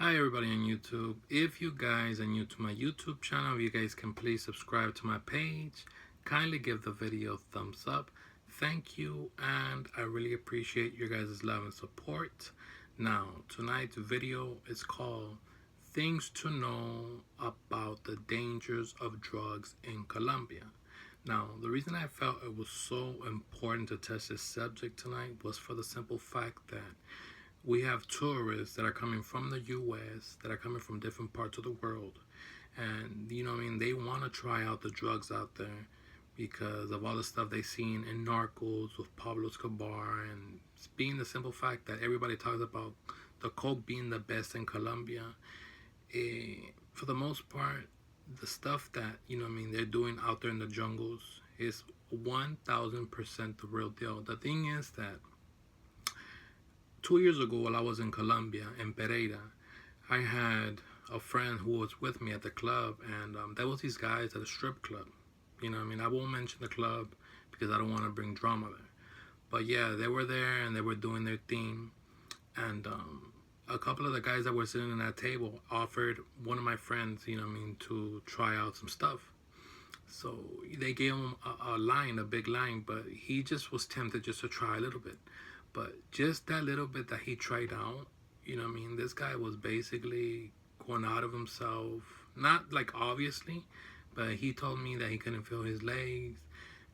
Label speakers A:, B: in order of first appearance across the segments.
A: Hi everybody on YouTube. If you guys are new to my YouTube channel, you guys can please subscribe to my page. Kindly give the video a thumbs up. Thank you, and I really appreciate your guys' love and support. Now, tonight's video is called Things to Know About the Dangers of Drugs in Colombia. Now, the reason I felt it was so important to touch this subject tonight was for the simple fact that we have tourists that are coming from the US, that are coming from different parts of the world. And, they want to try out the drugs out there because of all the stuff they've seen in Narcos with Pablo Escobar. And it's being the simple fact that everybody talks about the coke being the best in Colombia. For the most part, the stuff that, they're doing out there in the jungles is 1000% the real deal. The thing is that 2 years ago, while I was in Colombia, in Pereira, I had a friend who was with me at the club, and there was these guys at a strip club. I won't mention the club because I don't want to bring drama there. But yeah, they were there and they were doing their thing, and a couple of the guys that were sitting at that table offered one of my friends, to try out some stuff. So they gave him a big line, but he just was tempted just to try a little bit. But just that little bit that he tried out, this guy was basically going out of himself. Not like obviously, but he told me that he couldn't feel his legs.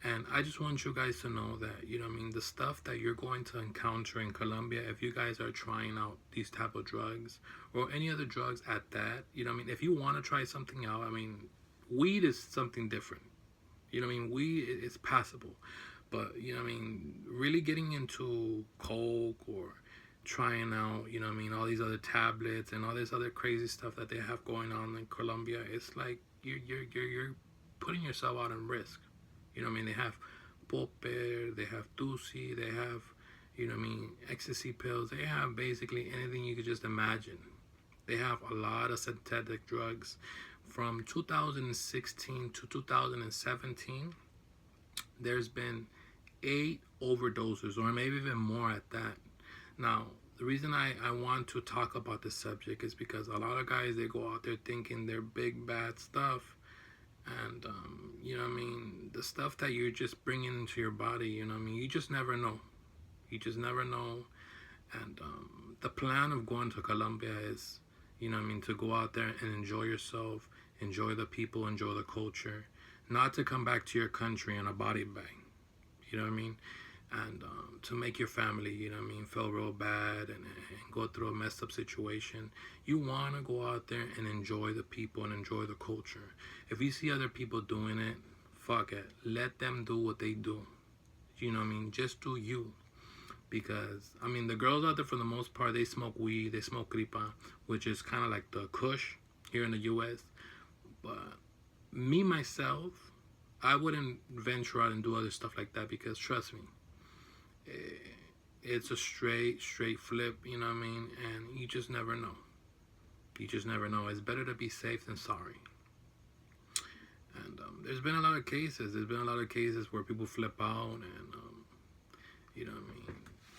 A: And I just want you guys to know that, the stuff that you're going to encounter in Colombia, if you guys are trying out these type of drugs or any other drugs at that, if you want to try something out, weed is something different. Weed is passable. But, really getting into coke or trying out, all these other tablets and all this other crazy stuff that they have going on in Colombia, it's like you're putting yourself out in risk. They have popper, they have tusi, they have, ecstasy pills. They have basically anything you could just imagine. They have a lot of synthetic drugs. From 2016 to 2017, there's been 8 overdoses, or maybe even more at that. Now, the reason I want to talk about this subject is because a lot of guys, they go out there thinking they're big bad stuff, and the stuff that you're just bringing into your body, you just never know. You just never know. And the plan of going to Colombia is, to go out there and enjoy yourself, enjoy the people, enjoy the culture, not to come back to your country in a body bag. And to make your family, feel real bad and go through a messed up situation. You want to go out there and enjoy the people and enjoy the culture. If you see other people doing it, fuck it. Let them do what they do. Just do you. Because, the girls out there, for the most part, they smoke weed, they smoke gripa, which is kind of like the kush here in the U.S. But me, myself, I wouldn't venture out and do other stuff like that because, trust me, it's a straight flip, and you just never know. You just never know. It's better to be safe than sorry. And there's been a lot of cases. There's been a lot of cases where people flip out, and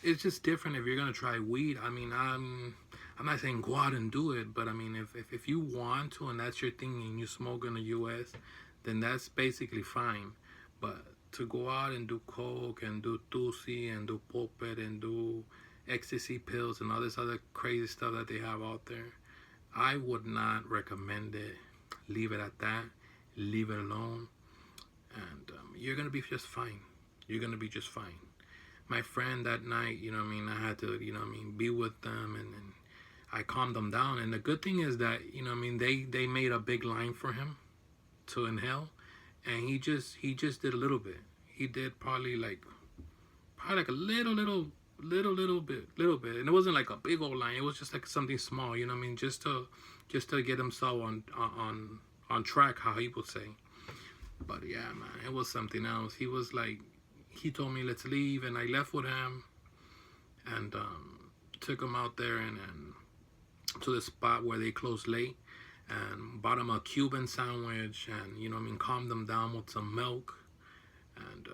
A: it's just different if you're gonna try weed. I'm not saying go out and do it, but if you want to and that's your thing and you smoke in the U.S., then that's basically fine. But to go out and do coke and do tusi and do popper and do ecstasy pills and all this other crazy stuff that they have out there, I would not recommend it. Leave it at that. Leave it alone. And you're going to be just fine. You're going to be just fine. My friend that night, I had to, be with them, and I calmed them down. And the good thing is that, they made a big line for him to inhale, and he just did a little bit. He did probably like a little bit, and it wasn't like a big old line. It was just like something small, just to get himself on track, how he would say. But yeah, man, it was something else. He was like, he told me let's leave, and I left with him, and took him out there and to the spot where they closed late, and bought him a Cuban sandwich, and calmed him down with some milk, and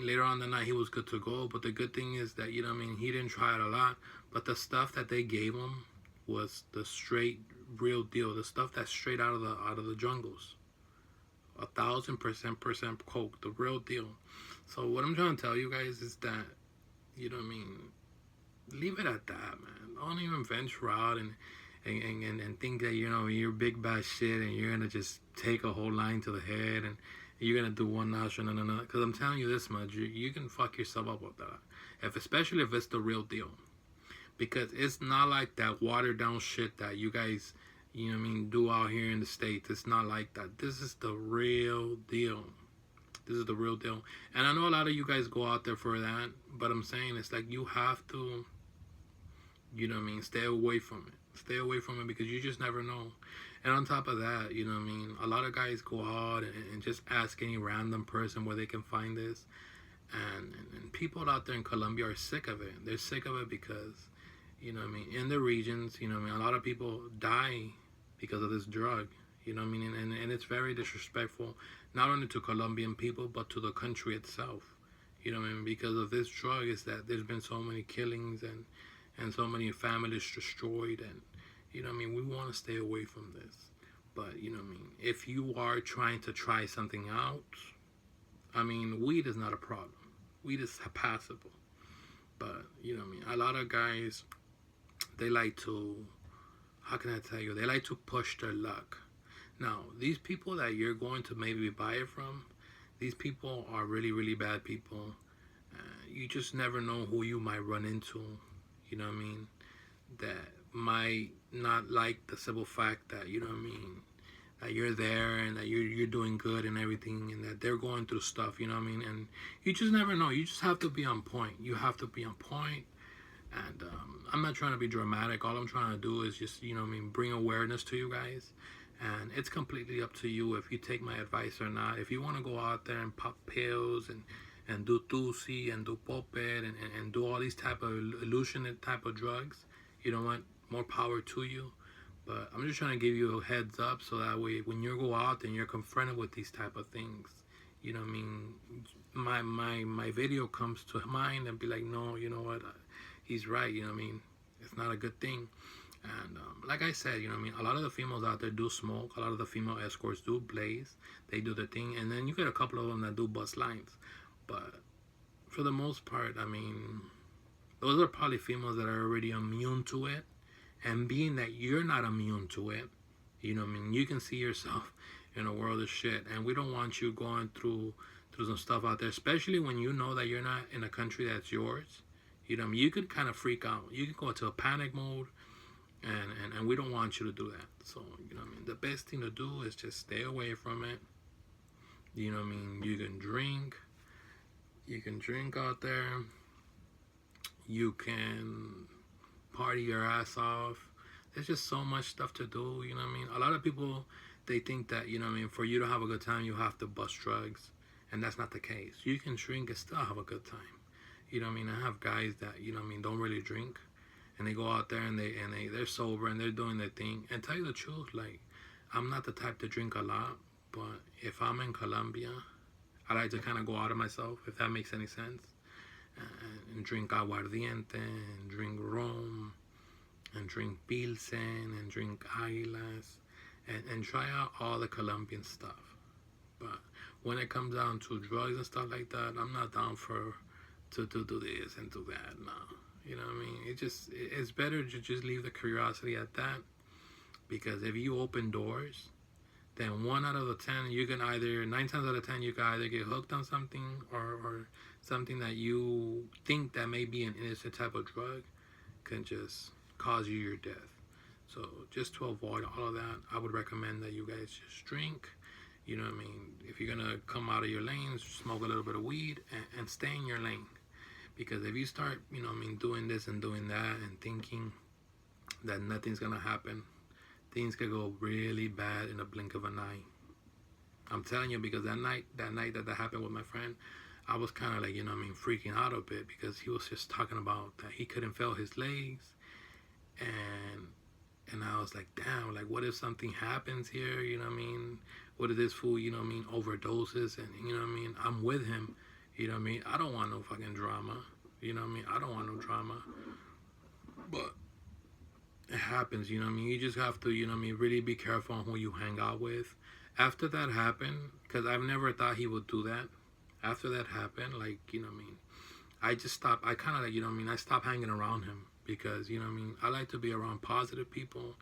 A: later on the night he was good to go. But the good thing is that he didn't try it a lot, but the stuff that they gave him was the straight real deal, the stuff that's straight out of the jungles. 1,000% coke, the real deal. So what I'm trying to tell you guys is that, you know what I mean, leave it at that, man. Don't even venture out and think that, you know, you're big bad shit and you're gonna just take a whole line to the head and you're gonna do one notch and another. Because I'm telling you this much, you can fuck yourself up with that. Especially if it's the real deal. Because it's not like that watered down shit that you guys, you know what I mean, do out here in the States. It's not like that. This is the real deal. This is the real deal. And I know a lot of you guys go out there for that, but I'm saying it's like you have to, you know what I mean, stay away from it. Stay away from it because you just never know. And on top of that, you know what I mean, a lot of guys go out and just ask any random person where they can find this. And people out there in Colombia are sick of it. They're sick of it because, you know what I mean, in the regions, you know what I mean, a lot of people die because of this drug. You know what I mean? And it's very disrespectful, not only to Colombian people, but to the country itself. You know what I mean? Because of this drug is that there's been so many killings and so many families destroyed. And, you know what I mean? We want to stay away from this. But, you know what I mean? If you are trying to try something out, I mean, weed is not a problem. Weed is passable. But, you know what I mean? A lot of guys, they like to, how can I tell you? They like to push their luck. Now, these people that you're going to maybe buy it from, these people are really, really bad people. You just never know who you might run into, you know what I mean, that might not like the simple fact that, you know what I mean, that you're there and that you're doing good and everything and that they're going through stuff, you know what I mean, and you just never know. You just have to be on point. You have to be on point. And I'm not trying to be dramatic. All I'm trying to do is just, you know what I mean, bring awareness to you guys. And it's completely up to you if you take my advice or not. If you want to go out there and pop pills and do tusi and do popet and do all these type of hallucinant type of drugs, you know what, more power to you. But I'm just trying to give you a heads up so that way when you go out and you're confronted with these type of things, you know what I mean, my video comes to mind and be like, no, you know what, he's right, you know what I mean, it's not a good thing. And like I said, you know what I mean, a lot of the females out there do smoke. A lot of the female escorts do blaze. They do their thing. And then you get a couple of them that do bust lines. But for the most part, I mean, those are probably females that are already immune to it. And being that you're not immune to it, you know what I mean, you can see yourself in a world of shit. And we don't want you going through some stuff out there, especially when you know that you're not in a country that's yours. You know what I mean, you could kind of freak out. You can go into a panic mode. And we don't want you to do that. So, you know what I mean, the best thing to do is just stay away from it. You know what I mean, you can drink out there, you can party your ass off. There's just so much stuff to do, you know what I mean. A lot of people, they think that, you know what I mean, for you to have a good time you have to bust drugs, and that's not the case. You can drink and still have a good time, you know what I mean. I have guys that, you know what I mean, don't really drink, and they go out there and they're sober and they're doing their thing. And tell you the truth, like, I'm not the type to drink a lot, but if I'm in Colombia, I like to kind of go out of myself, if that makes any sense, and drink aguardiente, and drink rum, and drink pilsen, and drink águilas, and try out all the Colombian stuff. But when it comes down to drugs and stuff like that, I'm not down to do this and do that, no. You know what I mean? It's better to just leave the curiosity at that. Because if you open doors, then 9 times out of 10, you can either get hooked on something or something that you think that may be an innocent type of drug can just cause you your death. So just to avoid all of that, I would recommend that you guys just drink. You know what I mean? If you're going to come out of your lanes, smoke a little bit of weed and stay in your lane. Because if you start, you know what I mean, doing this and doing that and thinking that nothing's going to happen, things could go really bad in a blink of an eye. I'm telling you, because that night that happened with my friend, I was kind of like, you know what I mean, freaking out a bit because he was just talking about that he couldn't feel his legs. And I was like, damn, like, what if something happens here, you know what I mean? What if this fool, you know what I mean, overdoses and, you know what I mean, I'm with him. You know what I mean? I don't want no fucking drama. You know what I mean? I don't want no drama. But it happens, you know what I mean? You just have to, you know what I mean, really be careful on who you hang out with. After that happened, because I've never thought he would do that. After that happened, like, you know what I mean, I just stopped. I kind of, like, you know what I mean, I stopped hanging around him because, you know what I mean, I like to be around positive people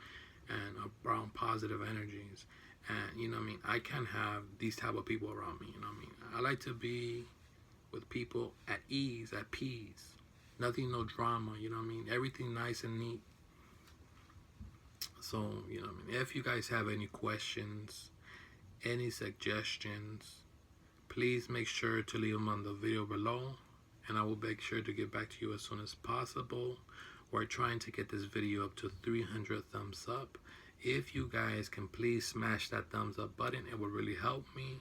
A: and around positive energies. And, you know what I mean, I can't have these type of people around me, you know what I mean? I like to be with people at ease, at peace. Nothing, no drama, you know what I mean? Everything nice and neat. So, you know what I mean? If you guys have any questions, any suggestions, please make sure to leave them on the video below, and I will make sure to get back to you as soon as possible. We're trying to get this video up to 300 thumbs up. If you guys can please smash that thumbs up button, it would really help me.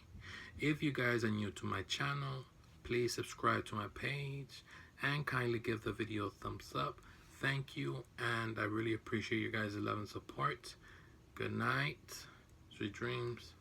A: If you guys are new to my channel, please subscribe to my page and kindly give the video a thumbs up. Thank you, and I really appreciate you guys' love and support. Good night, sweet dreams.